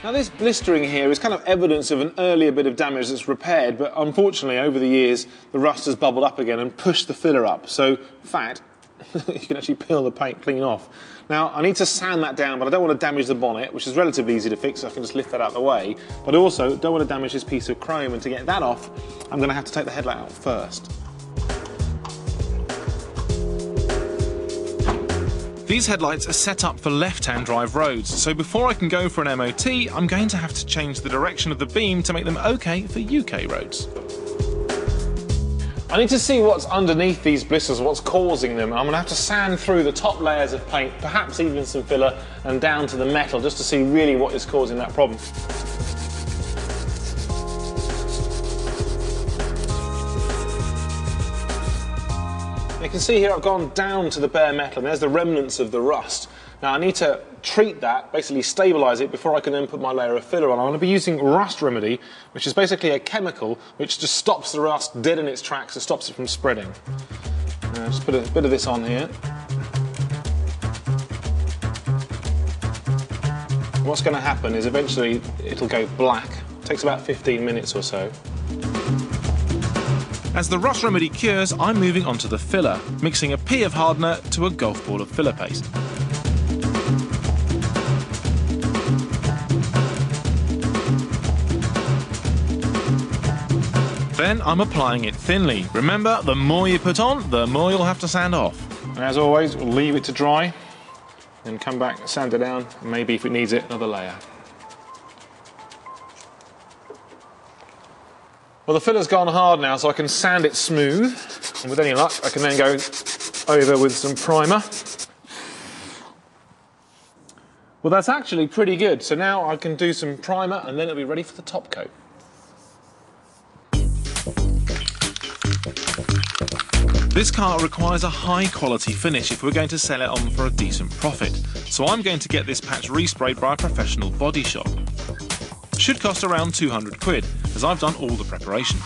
Now this blistering here is kind of evidence of an earlier bit of damage that's repaired, but unfortunately over the years the rust has bubbled up again and pushed the filler up. So, in fact, you can actually peel the paint clean off. Now I need to sand that down, but I don't want to damage the bonnet, which is relatively easy to fix, so I can just lift that out of the way. But I also don't want to damage this piece of chrome, and to get that off, I'm going to have to take the headlight out first. These headlights are set up for left-hand drive roads, so before I can go for an MOT, I'm going to have to change the direction of the beam to make them okay for UK roads. I need to see what's underneath these blisters, what's causing them. I'm going to have to sand through the top layers of paint, perhaps even some filler, and down to the metal, just to see really what is causing that problem. You can see here I've gone down to the bare metal, and there's the remnants of the rust. Now I need to treat that, basically stabilise it, before I can then put my layer of filler on. I'm going to be using Rust Remedy, which is basically a chemical which just stops the rust dead in its tracks and stops it from spreading. Just put a bit of this on here. What's going to happen is eventually it'll go black. It takes about 15 minutes or so. As the rust remedy cures, I'm moving on to the filler, mixing a pea of hardener to a golf ball of filler paste. Then I'm applying it thinly. Remember, the more you put on, the more you'll have to sand off. And as always, we'll leave it to dry, then come back, sand it down, and maybe if it needs it, another layer. Well, the filler's gone hard now, so I can sand it smooth, and with any luck I can then go over with some primer. Well, that's actually pretty good, so now I can do some primer and then it'll be ready for the top coat. This car requires a high quality finish if we're going to sell it on for a decent profit, so I'm going to get this patch resprayed by a professional body shop. Should cost around 200 quid, as I've done all the preparation.